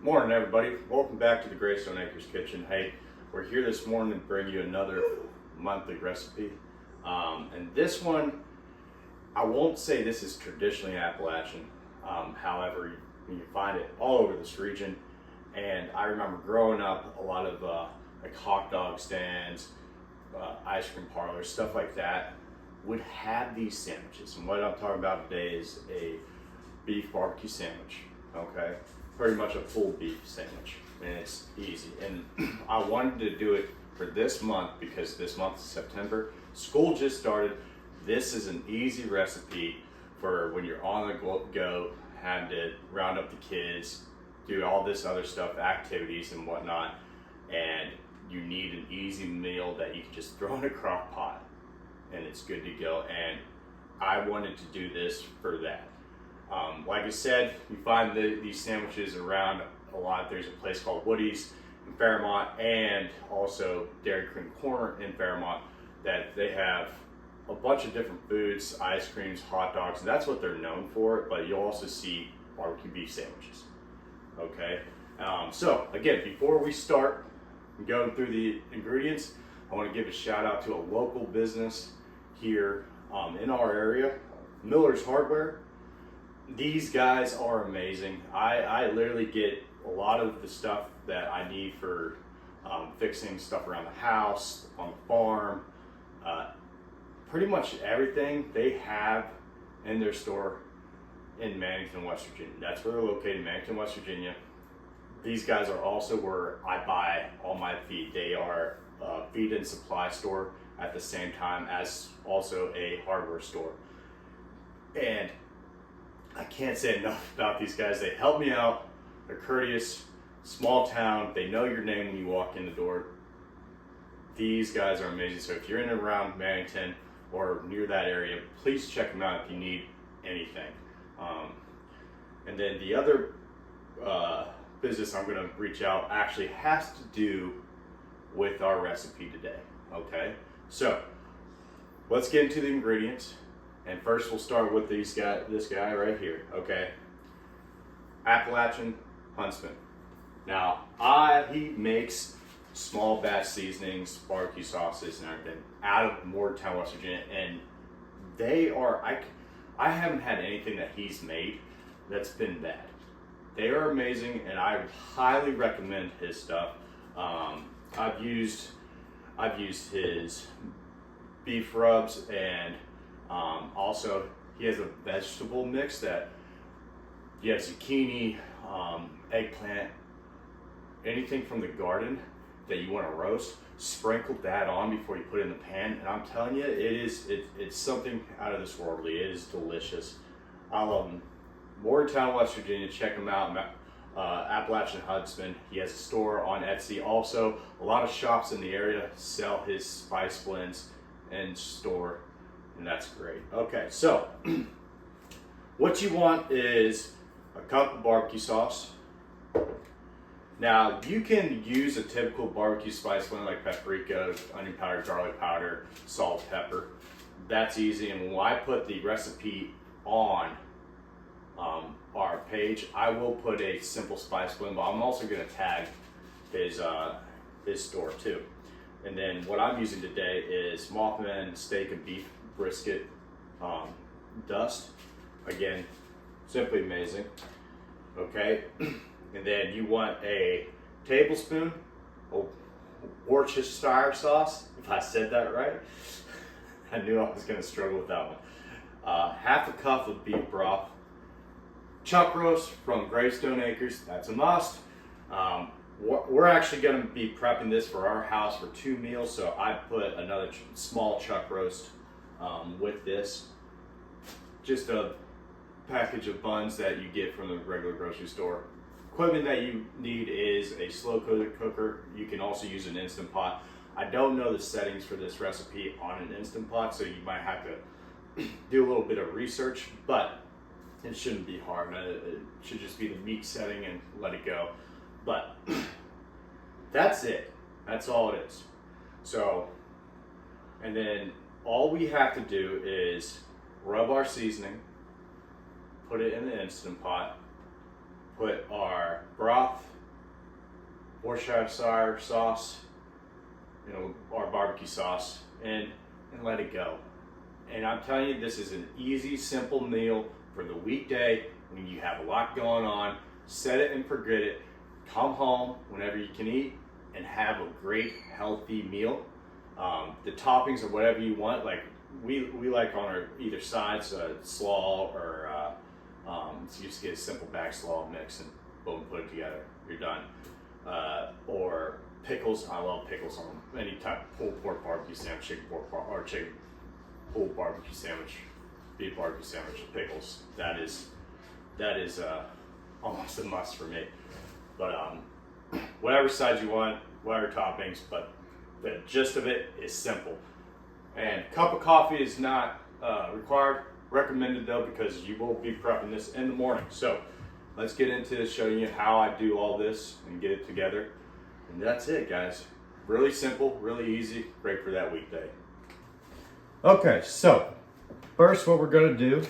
Morning, everybody. Welcome back to the Graystone Acres kitchen. Hey, we're here this morning to bring you another monthly recipe. And this one, I won't say this is traditionally Appalachian. However, you find it all over this region. And I remember growing up, a lot of like hot dog stands, ice cream parlors, stuff like that would have these sandwiches. And what I'm talking about today is a beef barbecue sandwich. Okay, pretty much a pulled beef sandwich, and it's easy. And I wanted to do it for this month because this month is September. School just started. This is an easy recipe for when you're on the go, having to round up the kids, do all this other stuff, activities and whatnot, and you need an easy meal that you can just throw in a crock pot and it's good to go. And I wanted to do this for that. Like I said, you find these sandwiches around a lot. There's a place called Woody's in Fairmont and also Dairy Cream Corner in Fairmont that they have a bunch of different foods, ice creams, hot dogs, and that's what they're known for, but you'll also see barbecue beef sandwiches. Okay, so again, before we start going through the ingredients, I want to give a shout out to a local business here in our area, Miller's Hardware. These guys are amazing. I literally get a lot of the stuff that I need for fixing stuff around the house, on the farm, pretty much everything they have in their store in Mannington, West Virginia. That's where they're located, Mannington, West Virginia. These guys are also where I buy all my feed. They are a feed and supply store at the same time as also a hardware store. And I can't say enough about these guys. They help me out. They're courteous, small town. They know your name when you walk in the door. These guys are amazing. So if you're in and around Mannington or near that area, please check them out if you need anything. And then the other business I'm going to reach out actually has to do with our recipe today. Okay, so let's get into the ingredients. And first we'll start with this guy right here, okay? Appalachian Huntsman. Now, he makes small batch seasonings, barbecue sauces and everything out of Morgantown, West Virginia. And they are, I haven't had anything that he's made that's been bad. They are amazing and I would highly recommend his stuff. I've used his beef rubs and also, he has a vegetable mix that you have zucchini, eggplant, anything from the garden that you want to roast, sprinkle that on before you put it in the pan. And I'm telling you, it's something out of this worldly. It is delicious. I love him. Morgantown, West Virginia, check him out. Appalachian Huntsman. He has a store on Etsy. Also, a lot of shops in the area sell his spice blends and store. And that's great. Okay, so what you want is a cup of barbecue sauce. Now, you can use a typical barbecue spice blend like paprika, onion powder, garlic powder, salt, pepper. That's easy. And when I put the recipe on our page, I will put a simple spice blend, but I'm also going to tag his store too. And then what I'm using today is Mothman steak and beef brisket dust. Again, simply amazing. Okay, and then you want a tablespoon of Worcestershire sauce, if I said that right. I knew I was going to struggle with that one. Half a cup of beef broth, chuck roast from Graystone Acres, that's a must. We're actually going to be prepping this for our house for 2 meals, so I put another small chuck roast with this. Just a package of buns that you get from the regular grocery store. Equipment that you need is a slow cooker. You can also use an Instant Pot. I don't know the settings for this recipe on an Instant Pot, so you might have to do a little bit of research, but it shouldn't be hard. It should just be the meat setting and let it go. But that's it. That's all it is. So, and then all we have to do is rub our seasoning, put it in the Instant Pot, put our broth Worcestershire sauce, you know, our barbecue sauce, and let it go. And I'm telling you, this is an easy, simple meal for the weekday when you have a lot going on. Set it and forget it. Come home whenever you can eat and have a great, healthy meal. The toppings or whatever you want, like we like on our either sides, slaw or so you just get a simple bag slaw mix and boom, put it together. You're done. Or pickles. I love pickles on any type of pulled pork barbecue sandwich, chicken pulled barbecue sandwich, beef barbecue sandwich, pickles. That is almost a must for me. But whatever sides you want, whatever toppings, but the gist of it is simple. And cup of coffee is not required, recommended though, because you will be prepping this in the morning. So let's get into showing you how I do all this and get it together. And that's it, guys. Really simple, really easy, great for that weekday. Okay, so first what we're gonna do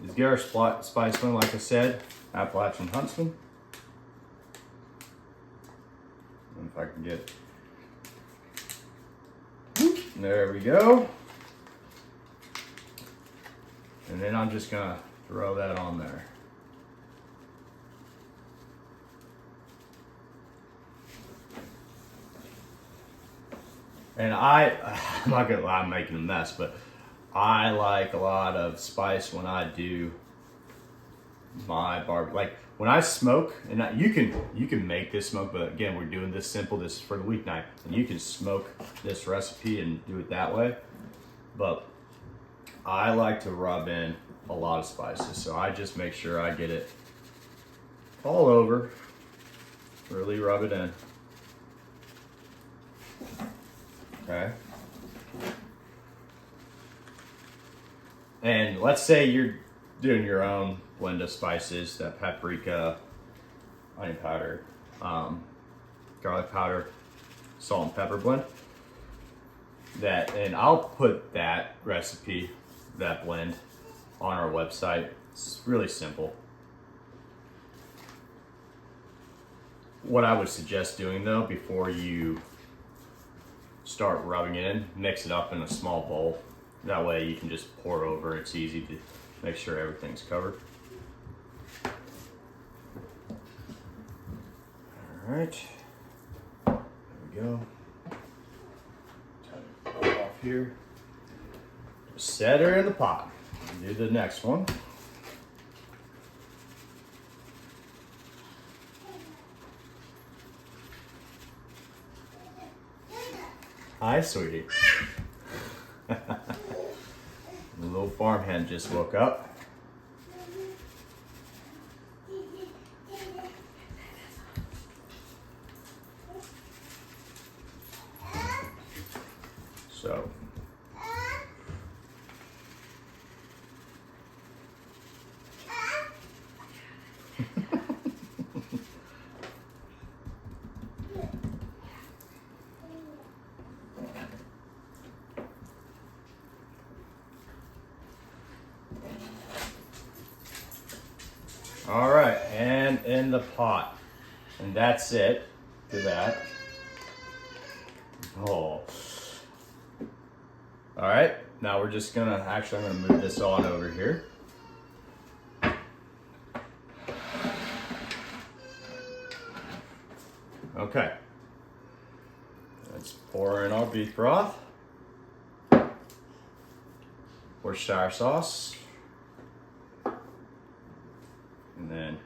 is get our spice one, like I said, Appalachian Huntsman. If I can get, there we go. And then I'm just gonna throw that on there. And I'm not gonna lie, I'm making a mess, but I like a lot of spice when I do my barbecue. Like when I smoke, and you can make this smoke, but again, we're doing this simple. This is for the weeknight, and you can smoke this recipe and do it that way. But I like to rub in a lot of spices, so I just make sure I get it all over. Really rub it in. Okay. And let's say you're doing your own blend of spices, that paprika, onion powder, garlic powder, salt and pepper blend. And I'll put that recipe, that blend, on our website. It's really simple. What I would suggest doing though, before you start rubbing it in, mix it up in a small bowl. That way you can just pour over. It's easy to make sure everything's covered. All right, there we go. Turn it off here. Set her in the pot. Do the next one. Hi, sweetie. The little farm hen just woke up. So. All right, and in the pot. And that's it. Do that. Oh. All right, now we're just gonna, actually I'm gonna move this on over here. Okay. Let's pour in our beef broth. Worcestershire sauce. And then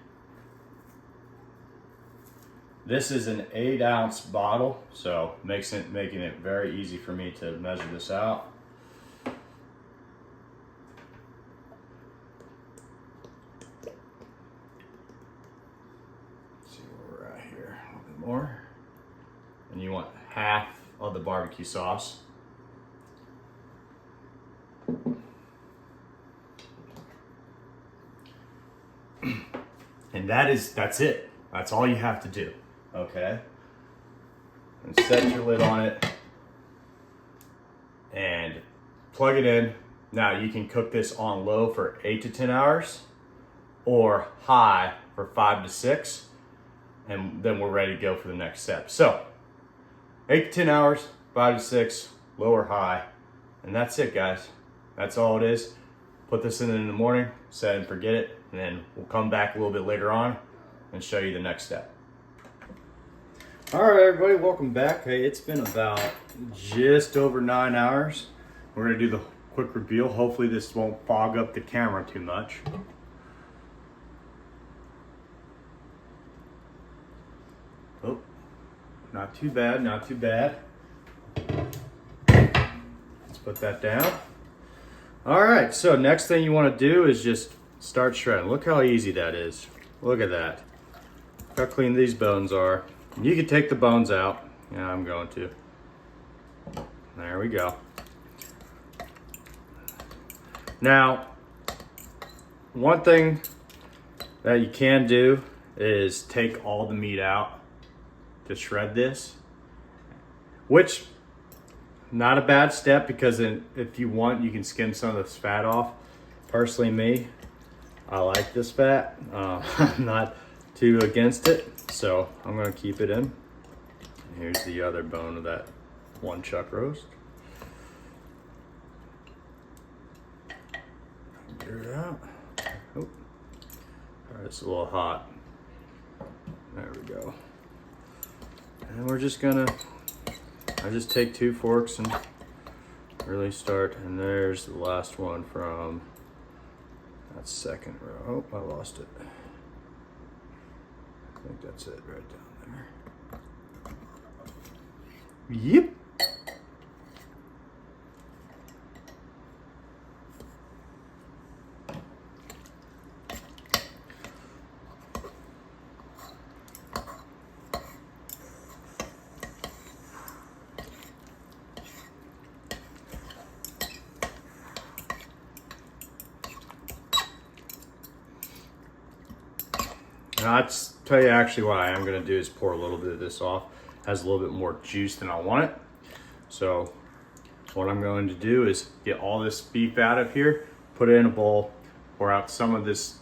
this is an 8-ounce bottle, so making it very easy for me to measure this out. Let's see where we're at here, a little bit more. And you want half of the barbecue sauce. And that's it. That's all you have to do, okay? And set your lid on it and plug it in. Now you can cook this on low for 8 to 10 hours or high for 5 to 6. and then we're ready to go for the next step. So 8 to 10 hours, 5 to 6, low or high, and that's it, guys. That's all it is. Put this in the morning, set and forget it, and then we'll come back a little bit later on and show you the next step. All right, everybody, welcome back. Hey, it's been about just over 9 hours. We're gonna do the quick reveal. Hopefully this won't fog up the camera too much. Oh, not too bad, not too bad. Let's put that down. All right, so next thing you wanna do is just start shredding. Look how easy that is. Look at that. Look how clean these bones are. You can take the bones out. Yeah, I'm going to. There we go. Now, one thing that you can do is take all the meat out to shred this, which not a bad step, because if you want, you can skim some of this fat off. Personally, me, I like this fat. I'm not too against it, so I'm gonna keep it in. Here's the other bone of that one chuck roast. Get it out. Oh. All right, it's a little hot. There we go. And we're just gonna, I just take 2 forks and really start, and there's the last one from that second row. Oh, I lost it. I think that's it right down there. Yep. Now, I'll tell you actually what I am going to do is pour a little bit of this off. It has a little bit more juice than I want it. So what I'm going to do is get all this beef out of here, put it in a bowl, pour out some of this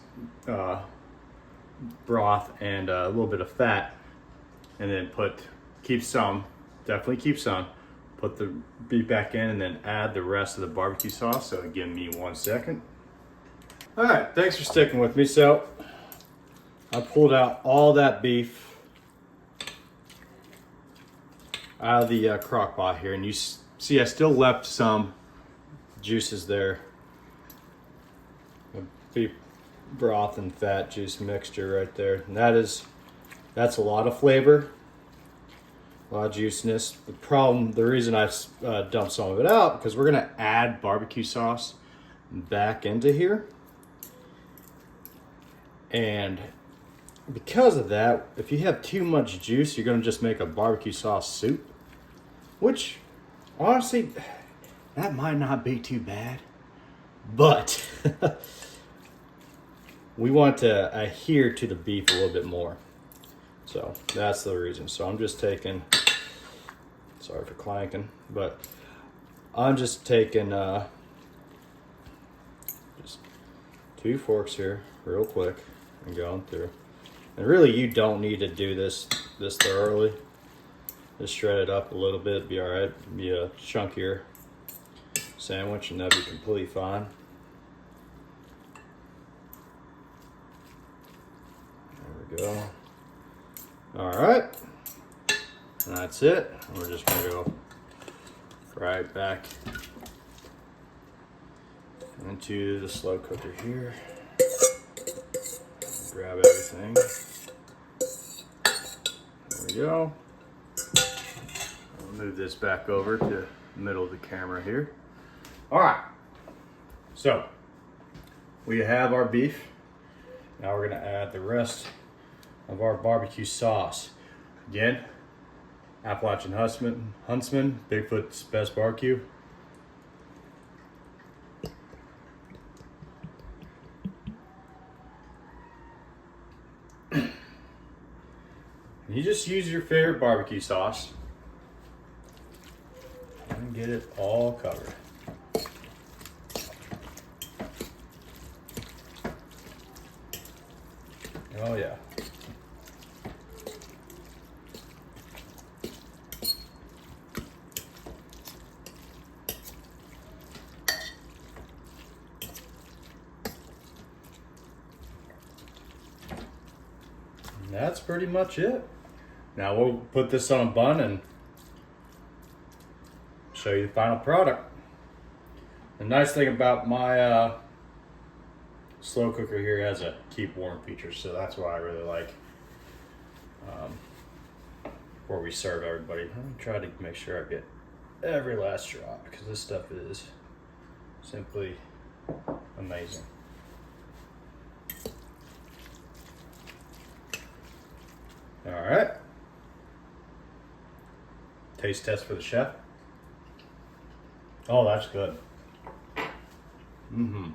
broth and a little bit of fat, and then definitely keep some, put the beef back in, and then add the rest of the barbecue sauce. So give me 1 second. All right, thanks for sticking with me. So I pulled out all that beef out of the crock pot here, and you see I still left some juices there. The beef broth and fat juice mixture right there. And that's a lot of flavor, a lot of juiciness. The reason I dumped some of it out, because we're gonna add barbecue sauce back into here. And because of that, if you have too much juice, you're gonna just make a barbecue sauce soup, which honestly, that might not be too bad, but we want to adhere to the beef a little bit more. So that's the reason. So I'm just taking, sorry for clanking, but I'm just taking just 2 forks here real quick and going through. And really, you don't need to do this thoroughly. Just shred it up a little bit, be all right. Be a chunkier sandwich, and that'd be completely fine. There we go. All right, and that's it. We're just gonna go right back into the slow cooker here. Grab everything. There we go. I'll move this back over to the middle of the camera here. All right, so we have our beef. Now we're gonna add the rest of our barbecue sauce. Again, Appalachian Huntsman, Bigfoot's Best Barbecue. You just use your favorite barbecue sauce and get it all covered. Oh yeah. that's pretty much it. Now we'll put this on a bun and show you the final product. The nice thing about my slow cooker here has a keep warm feature, so that's why I really like where we serve everybody. Let me try to make sure I get every last drop because this stuff is simply amazing. All right. Taste test for the chef. Oh, that's good. Mm-hmm.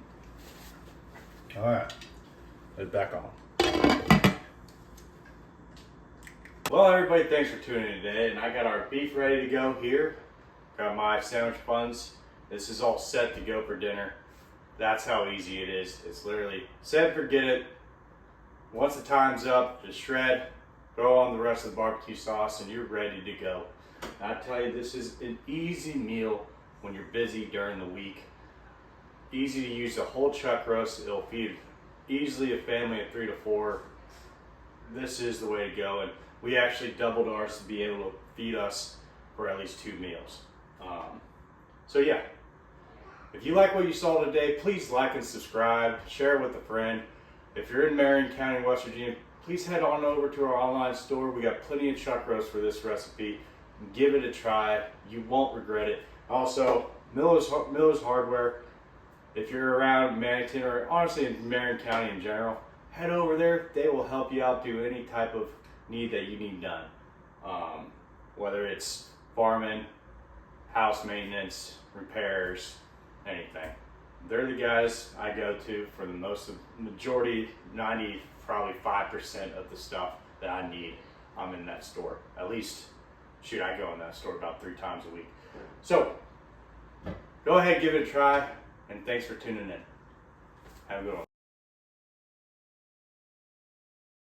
All right. Put it back on. Well, everybody, thanks for tuning in today. And I got our beef ready to go here. Got my sandwich buns. This is all set to go for dinner. That's how easy it is. It's literally set, forget it. Once the time's up, just shred, throw on the rest of the barbecue sauce, and you're ready to go. And I tell you, this is an easy meal when you're busy during the week. Easy to use, a whole chuck roast. It'll feed easily a family of 3 to 4. This is the way to go. And we actually doubled ours to be able to feed us for at least 2 meals. So yeah, if you like what you saw today, please like and subscribe, share it with a friend. If you're in Marion County, West Virginia, please head on over to our online store. We got plenty of chuck roast for this recipe. Give it a try. You won't regret it. Also, Miller's Hardware. If you're around Mannington or honestly in Marion County in general, head over there. They will help you out, do any type of need that you need done. Whether it's farming, house maintenance, repairs, anything. They're the guys I go to for the majority, 90, probably 5% of the stuff that I need. I'm in that store. At least, shoot, I go in that store about 3 times a week. So, go ahead, give it a try, and thanks for tuning in. Have a good one.